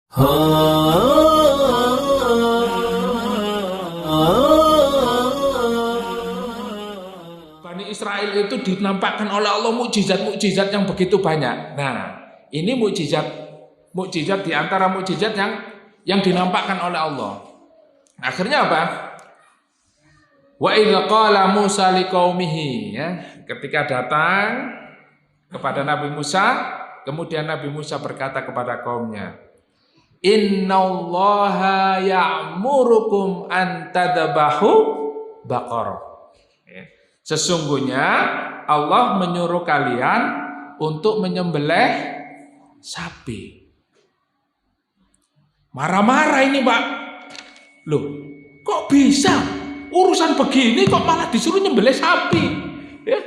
Bani Israel itu dinampakkan oleh Allah mukjizat-mukjizat yang begitu banyak. Nah, ini mukjizat di antara mukjizat yang dinampakkan oleh Allah. Akhirnya apa? Wa idz qala Musa liqaumihi, ya, ketika datang kepada Nabi Musa, kemudian Nabi Musa berkata kepada kaumnya, "Innallaha ya'murukum an tadbahu baqarah." Sesungguhnya Allah menyuruh kalian untuk menyembelih sapi. Marah-marah ini, Pak. Loh, kok bisa? Urusan begini kok malah disuruh nyembelih sapi? Ya.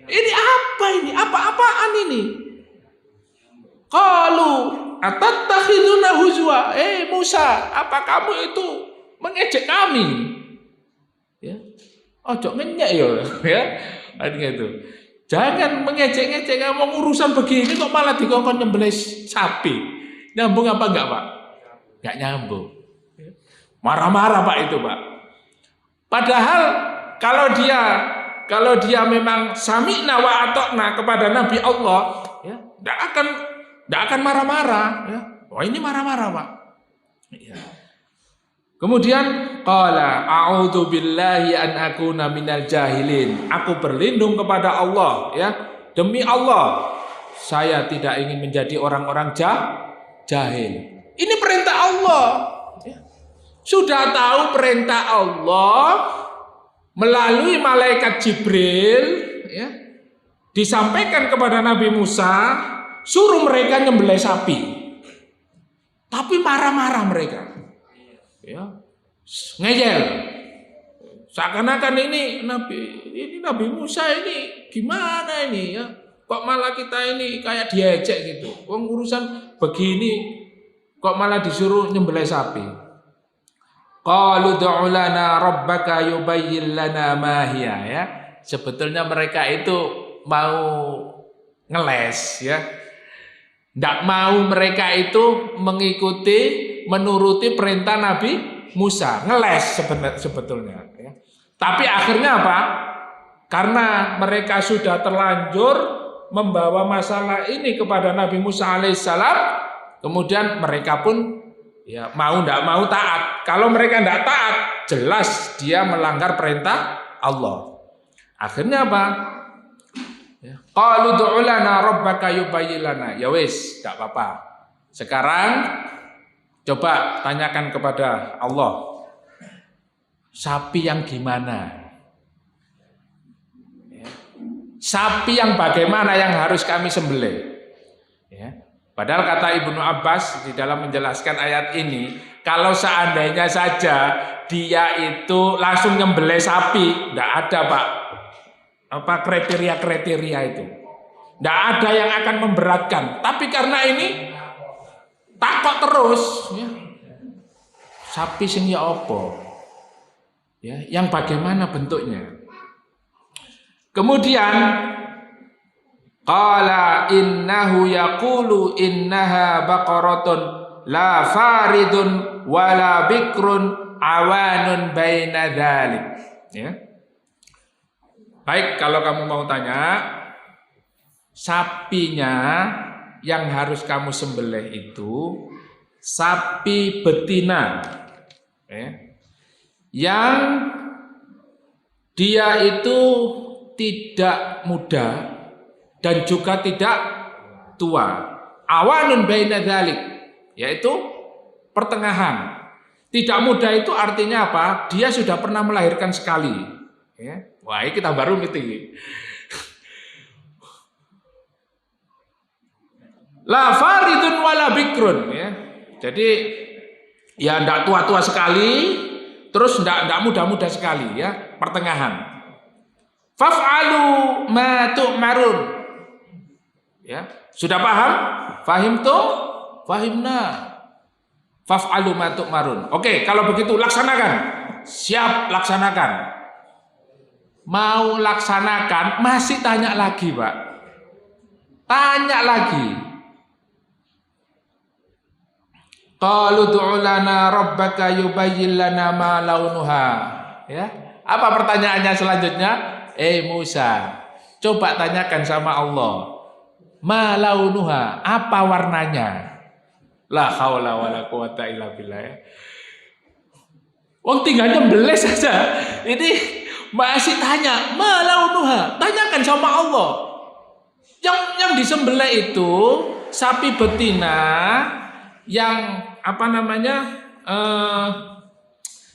Ini apa ini? Apa-apaan ini? Qalu atattakhiduna huzwa? Musa, apa kamu itu mengejek kami? Ya. Ojo ngenyek ya. Gitu. Jangan mengejek-ngejek, ngomong urusan begini kok malah dikongkon nyembelih sapi. Nyambung apa enggak, Pak? Enggak nyambung. Marah-marah Pak itu, Pak. Padahal kalau dia memang sami'na wa ata'na kepada Nabi Allah, ya, enggak akan marah-marah, ya. Wah, ini marah-marah, Pak. Ya. Kemudian qala a'udzu billahi an akuna minal jahilin. Aku berlindung kepada Allah, ya. Demi Allah, saya tidak ingin menjadi orang-orang jahil. Ini perintah Allah. Ya. Sudah tahu perintah Allah melalui malaikat Jibril, ya, disampaikan kepada Nabi Musa, suruh mereka nyembelih sapi. Tapi marah-marah mereka. Ya, ngeyel. Seakan-akan ini Nabi Musa ini gimana ini, ya? Kok malah kita ini kayak diejek gitu. Wong urusan begini kok malah disuruh nyembelih sapi. Qalu du'u lana rabbaka yubayyin lana ma hiya, ya. Sebetulnya mereka itu mau ngeles, ya. Nggak mau mereka itu menuruti perintah Nabi Musa, ngeles sebetulnya. Ya. Tapi akhirnya apa? Karena mereka sudah terlanjur membawa masalah ini kepada Nabi Musa alaihissalam, kemudian mereka pun ya nggak mau taat. Kalau mereka nggak taat, jelas dia melanggar perintah Allah. Akhirnya apa? Qalu du'u lana rabbaka yubayyin lana. Ya wis, enggak apa-apa. Sekarang coba tanyakan kepada Allah. Sapi yang gimana? Ya. Sapi yang bagaimana yang harus kami sembelih? Ya. Padahal kata Ibnu Abbas di dalam menjelaskan ayat ini, kalau seandainya saja dia itu langsung nyembelih sapi, enggak ada, Pak. Apa kriteria itu, tidak ada yang akan memberatkan. Tapi karena ini takut terus, ya. Sapi sing ya apa, ya, yang bagaimana bentuknya. Kemudian qala innahu yaqulu innaha baqaratun la faridun wala bikrun awanun baina dzalik, ya. Baik, kalau kamu mau tanya, sapinya yang harus kamu sembelih itu sapi betina, yang dia itu tidak muda dan juga tidak tua. Awanun baina dzalik, yaitu pertengahan. Tidak muda itu artinya apa? Dia sudah pernah melahirkan sekali, ya. Wah, ini kita baru gitu. La faridun wala bikrun, ya. Jadi ya enggak tua-tua sekali, terus enggak muda-muda sekali, ya, pertengahan. Faf'alu ma tu'marun. Ya, sudah paham? Fahimtu? Fahimna. Faf'alu ma tu'marun. Oke, kalau begitu laksanakan. Siap, laksanakan. Mau laksanakan, masih tanya lagi, Pak. Tanya lagi. Qalu du'u lana rabbaka yubayyin lana ma launuha. Ya. Apa pertanyaannya selanjutnya? Musa, coba tanyakan sama Allah. Ma launuha, apa warnanya? La haula wala quwata illa billah. Wong tinggal nyembelih saja. Ini masih tanya, ma launuha, tanyakan sama Allah. Yang disembelih itu sapi betina yang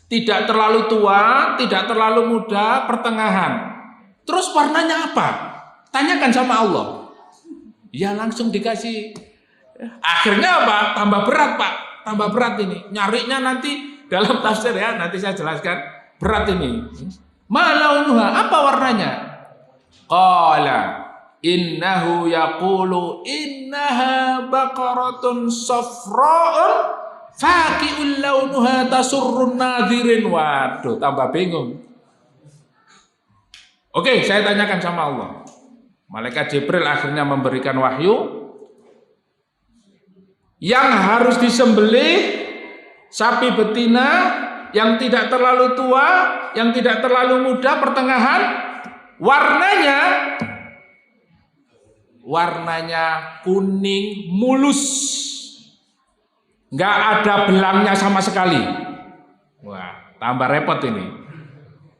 tidak terlalu tua, tidak terlalu muda, pertengahan. Terus warnanya apa? Tanyakan sama Allah. Ya langsung dikasih. Akhirnya apa? Tambah berat Pak, tambah berat ini. Nyarinya nanti dalam tafsir ya, nanti saya jelaskan. Berat ini. Ma launuha, apa warnanya? Qala innahu yaqulu innaha baqaratun safra'un faqi'ul launuha tasurrun nadhirin. Waduh, tambah bingung. Oke, saya tanyakan sama Allah. Malaikat Jibril akhirnya memberikan wahyu. Yang harus disembelih sapi betina yang tidak terlalu tua, yang tidak terlalu muda, pertengahan. Warnanya kuning mulus, nggak ada belangnya sama sekali. Wah, tambah repot ini.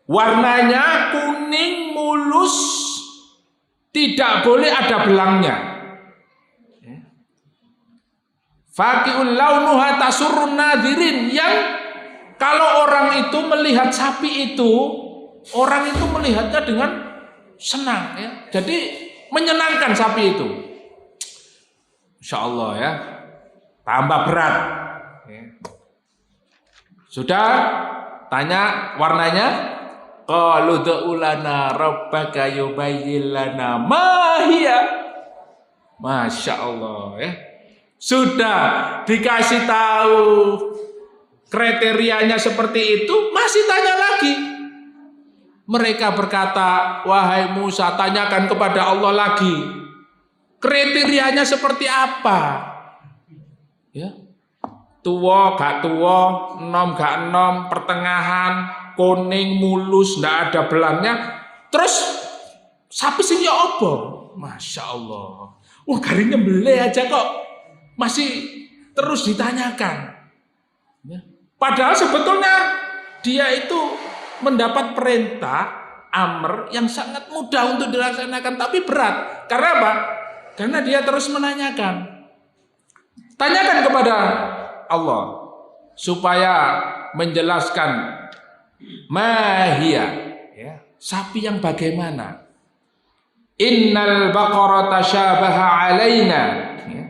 Warnanya kuning mulus, tidak boleh ada belangnya. Faqi'ul launuha tasurrun nadhirin, yang kalau orang itu melihat sapi itu, orang itu melihatnya dengan senang ya. Jadi menyenangkan sapi itu. Insya Allah ya. Tambah berat. Sudah tanya warnanya? Qalu du'u lana rabbaka yubayyin lana ma hiya. Masya Allah ya. Sudah dikasih tahu kriterianya seperti itu, masih tanya lagi. Mereka berkata, wahai Musa, tanyakan kepada Allah lagi. Kriterianya seperti apa? Ya. Tua, gak tua, enom, gak enom, pertengahan, kuning, mulus, ndak ada belangnya. Terus sapi sing ya apa? Masya Allah. Wah, garing nyembelih aja kok masih terus ditanyakan. Ya. Padahal sebetulnya dia itu mendapat perintah amr yang sangat mudah untuk dilaksanakan, tapi berat. Karena apa? Karena dia terus menanyakan. Tanyakan kepada Allah supaya menjelaskan mahia, ya, sapi yang bagaimana. Innal baqarata syabaha alaina. Ya.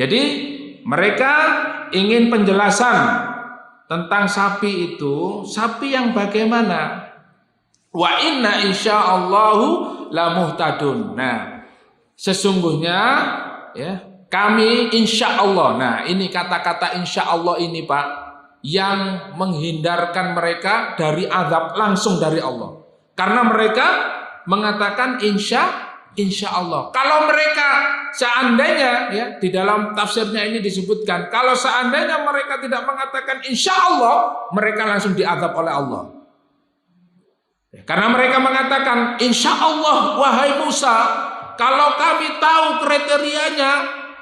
Jadi mereka ingin penjelasan tentang sapi itu, sapi yang bagaimana. Wa inna insyaallahu lamuhtadun. Nah, sesungguhnya ya, kami insyaallah. Nah, ini kata-kata insyaallah ini Pak, yang menghindarkan mereka dari azab langsung dari Allah. Karena mereka mengatakan insyaallah. Kalau mereka seandainya, ya, di dalam tafsirnya ini disebutkan, kalau seandainya mereka tidak mengatakan insyaallah, mereka langsung diazab oleh Allah. Ya, karena mereka mengatakan insyaallah wahai Musa, kalau kami tahu kriterianya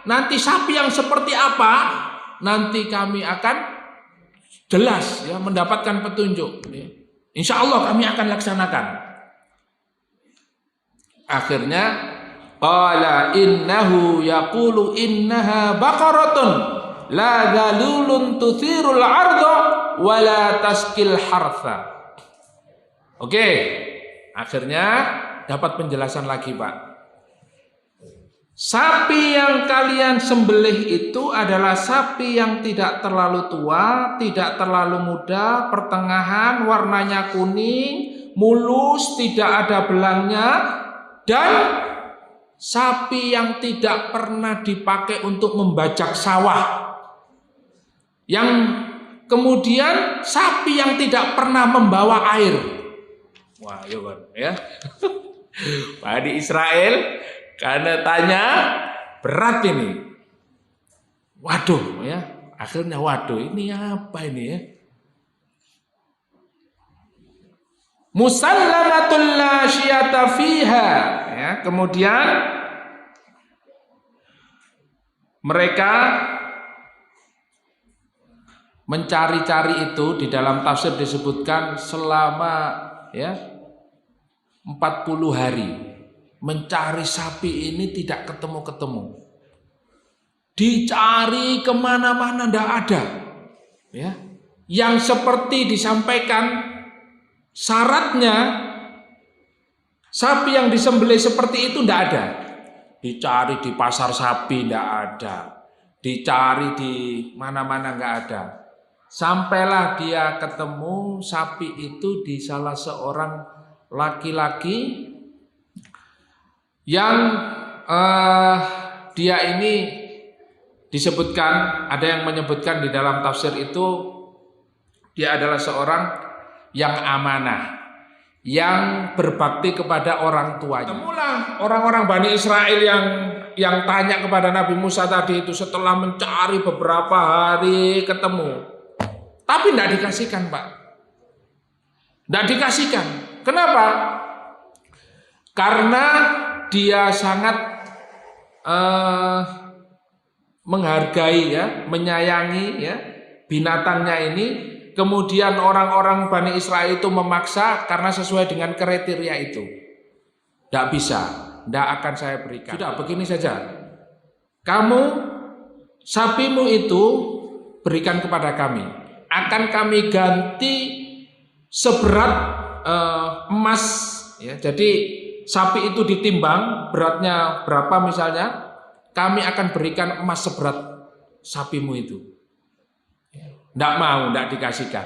nanti sapi yang seperti apa, nanti kami akan jelas ya mendapatkan petunjuk. Ya. Insyaallah kami akan laksanakan. Akhirnya qala innahu yaqulu innaha baqaratun la dhalulun tuthirul arda wa la taskil hartha. Oke, akhirnya dapat penjelasan lagi Pak. Sapi yang kalian sembelih itu adalah sapi yang tidak terlalu tua, tidak terlalu muda, pertengahan, warnanya kuning, mulus, tidak ada belangnya, dan sapi yang tidak pernah dipakai untuk membajak sawah. Yang kemudian sapi yang tidak pernah membawa air. Wah, ya. Pak di Israel karena tanya berat ini. Waduh, ya. Akhirnya waduh, ini apa ini ya? Musallamatul la syiyata fiha. Ya, kemudian mereka mencari-cari itu di dalam tafsir disebutkan selama ya 40 hari mencari sapi ini tidak ketemu-ketemu. Dicari kemana-mana tidak ada. Ya, yang seperti disampaikan syaratnya sapi yang disembelih seperti itu tidak ada. Dicari di pasar sapi tidak ada. Dicari di mana-mana nggak ada. Sampailah dia ketemu sapi itu di salah seorang laki-laki yang dia ini disebutkan, ada yang menyebutkan di dalam tafsir itu dia adalah seorang yang amanah, yang berbakti kepada orang tuanya. Temulah orang-orang Bani Israel yang tanya kepada Nabi Musa tadi itu setelah mencari beberapa hari ketemu. Tapi tidak dikasihkan, Pak. Tidak dikasihkan. Kenapa? Karena dia sangat menghargai ya, menyayangi ya binatangnya ini. Kemudian orang-orang Bani Israel itu memaksa karena sesuai dengan kriteria itu. Tidak bisa, tidak akan saya berikan. Sudah, begini saja. Kamu, sapimu itu berikan kepada kami. Akan kami ganti seberat emas. Ya. Jadi sapi itu ditimbang, beratnya berapa misalnya, kami akan berikan emas seberat sapimu itu. Tidak mau, tidak dikasihkan.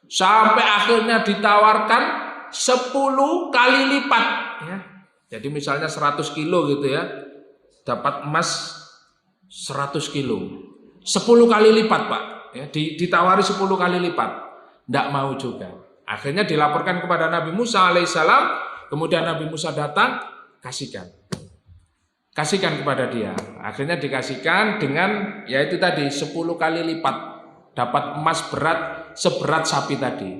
Sampai akhirnya ditawarkan 10 kali lipat. Ya. Jadi misalnya 100 kilo gitu ya. Dapat emas 100 kilo. 10 kali lipat, Pak. Ya, ditawari 10 kali lipat. Tidak mau juga. Akhirnya dilaporkan kepada Nabi Musa alaihissalam. Kemudian Nabi Musa datang, kasihkan. Kasihkan kepada dia. Akhirnya dikasihkan dengan yaitu tadi 10 kali lipat. Dapat emas berat seberat sapi tadi.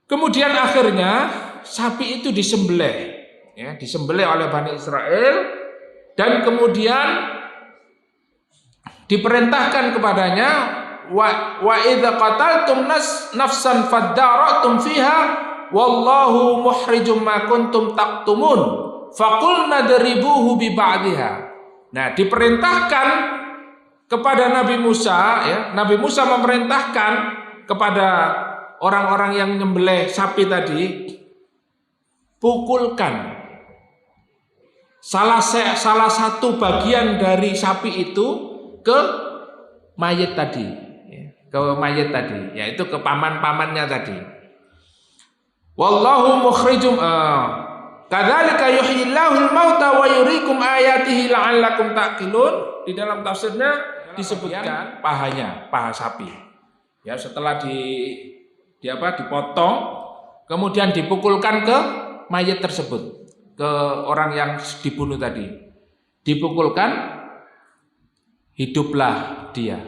Kemudian akhirnya sapi itu disembelih, ya, disembelih oleh Bani Israel dan kemudian diperintahkan kepadanya wa idza qataltum nafsan faddaratum fiha wallahu muhrijum ma kuntum taqtumun faqulna dribuhu bi ba'dihha. Nah, diperintahkan kepada Nabi Musa, ya, Nabi Musa memerintahkan kepada orang-orang yang nyembelih sapi tadi, pukulkan salah satu bagian dari sapi itu ke mayit tadi, yaitu ke paman-pamannya tadi. Wallahu mukhrijum kadzalika yuhyillahul mauta wa yuriikum ayatihi la'allakum taqilun. Di dalam tafsirnya disebutkan paha sapi. Ya, setelah dipotong, kemudian dipukulkan ke mayit tersebut, ke orang yang dibunuh tadi. Dipukulkan, hiduplah dia.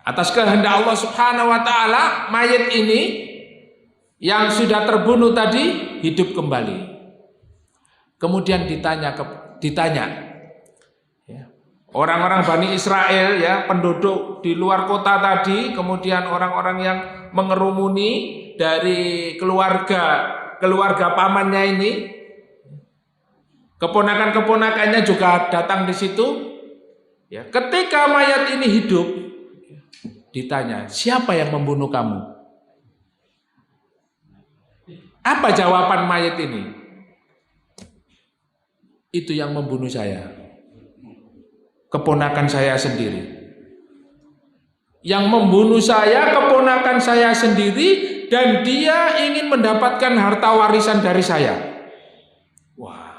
Atas kehendak Allah Subhanahu wa taala, mayit ini yang sudah terbunuh tadi hidup kembali. Kemudian ditanya orang-orang Bani Israel, ya, penduduk di luar kota tadi, kemudian orang-orang yang mengerumuni dari keluarga pamannya ini, keponakan-keponakannya juga datang di situ. Ya, ketika mayat ini hidup, ditanya, siapa yang membunuh kamu? Apa jawaban mayat ini? Itu yang membunuh saya. Keponakan saya sendiri. Yang membunuh saya keponakan saya sendiri dan dia ingin mendapatkan harta warisan dari saya. Wah.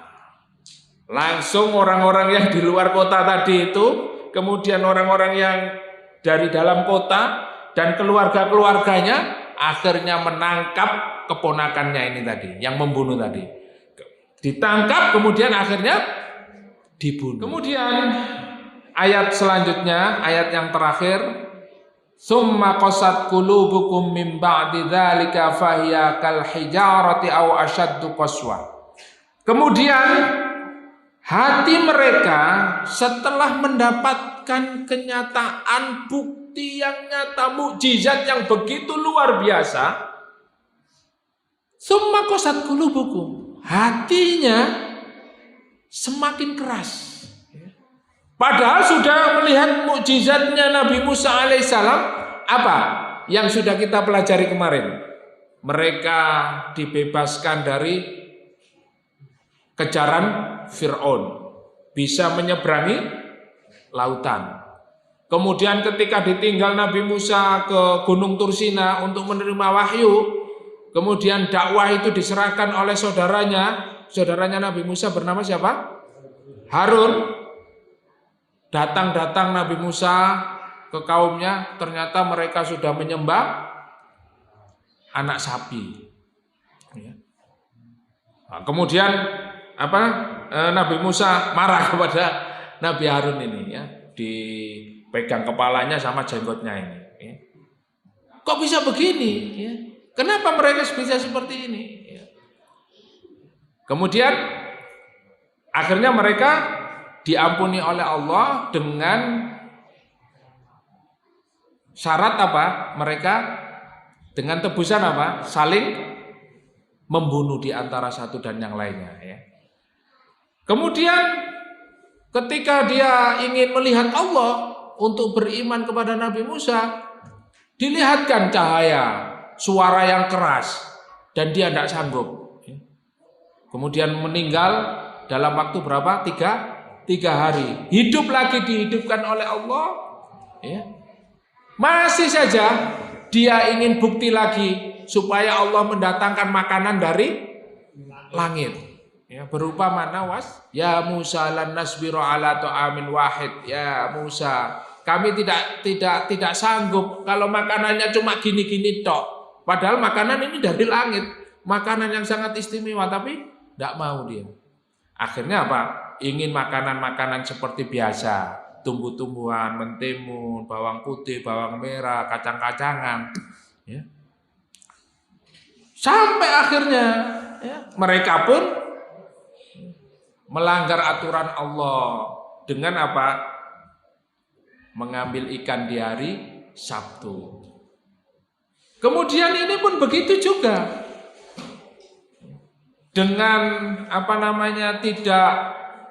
Langsung orang-orang yang di luar kota tadi itu, kemudian orang-orang yang dari dalam kota dan keluarga-keluarganya akhirnya menangkap keponakannya ini tadi, yang membunuh tadi. Ditangkap kemudian akhirnya dibunuh. Kemudian ayat selanjutnya, ayat yang terakhir, summa qasat qulubukum min ba'di dzalika fahiya kal hijarati aw ashaddu qaswa. Kemudian hati mereka setelah mendapatkan kenyataan bukti yang nyata, mukjizat yang begitu luar biasa, summa qasat qulubukum, hatinya semakin keras. Padahal sudah melihat mukjizatnya Nabi Musa alaihissalam, apa yang sudah kita pelajari kemarin? Mereka dibebaskan dari kejaran Fir'aun, bisa menyeberangi lautan. Kemudian ketika ditinggal Nabi Musa ke Gunung Tursina untuk menerima wahyu, kemudian dakwah itu diserahkan oleh saudaranya Nabi Musa bernama siapa? Harun. Datang Nabi Musa ke kaumnya, ternyata mereka sudah menyembah anak sapi. Nah, kemudian Nabi Musa marah kepada Nabi Harun ini, ya, dipegang kepalanya sama jenggotnya ini. Ya. Kok bisa begini? Ya. Kenapa mereka bisa seperti ini? Ya. Kemudian akhirnya mereka diampuni oleh Allah dengan syarat apa? Mereka dengan tebusan apa? Saling membunuh di antara satu dan yang lainnya. Ya. Kemudian ketika dia ingin melihat Allah untuk beriman kepada Nabi Musa, dilihatkan cahaya, suara yang keras, dan dia tidak sanggup. Ya. Kemudian meninggal dalam waktu berapa? 3 hari. Hidup lagi, dihidupkan oleh Allah. Ya. Masih saja dia ingin bukti lagi supaya Allah mendatangkan makanan dari langit. Ya, berupa mana was? Ya Musa lan nasbiru ala ta'amin wahid. Ya Musa, kami tidak sanggup kalau makanannya cuma gini-gini tok. Padahal makanan ini dari langit, makanan yang sangat istimewa, tapi tidak mau dia. Akhirnya apa? Ingin makanan-makanan seperti biasa, tumbuh-tumbuhan, mentimun, bawang putih, bawang merah, kacang-kacangan, ya. Sampai akhirnya ya, mereka pun melanggar aturan Allah dengan apa? Mengambil ikan di hari Sabtu. Kemudian ini pun begitu juga. Dengan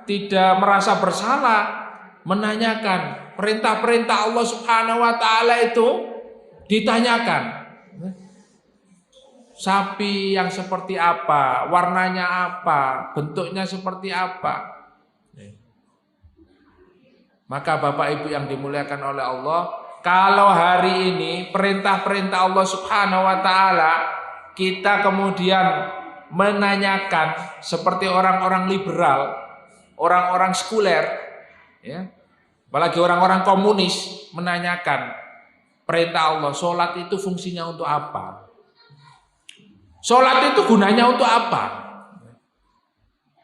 tidak merasa bersalah, menanyakan perintah-perintah Allah Subhanahu wa taala itu ditanyakan. Sapi yang seperti apa, warnanya apa, bentuknya seperti apa. Maka Bapak Ibu yang dimuliakan oleh Allah, kalau hari ini perintah-perintah Allah Subhanahu wa taala kita kemudian menanyakan seperti orang-orang liberal, orang-orang sekuler, ya, apalagi orang-orang komunis menanyakan perintah Allah, sholat itu fungsinya untuk apa? Sholat itu gunanya untuk apa?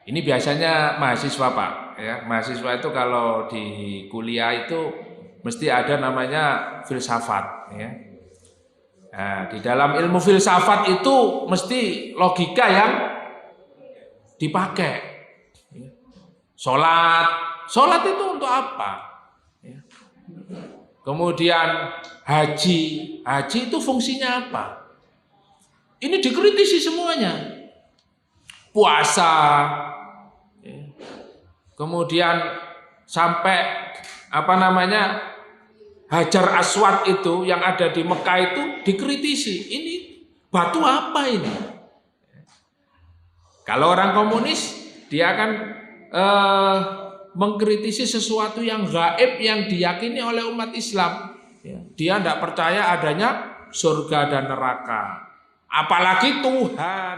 Ini biasanya mahasiswa Pak, ya, mahasiswa itu kalau di kuliah itu mesti ada namanya filsafat, ya. Nah, di dalam ilmu filsafat itu mesti logika yang dipakai. Sholat itu untuk apa? Kemudian haji itu fungsinya apa? Ini dikritisi semuanya. Puasa, kemudian sampai Hajar Aswad itu yang ada di Mekah itu dikritisi. Ini batu apa ini? Kalau orang komunis dia akan mengkritisi sesuatu yang gaib yang diyakini oleh umat Islam. Dia tidak percaya adanya surga dan neraka, apalagi Tuhan.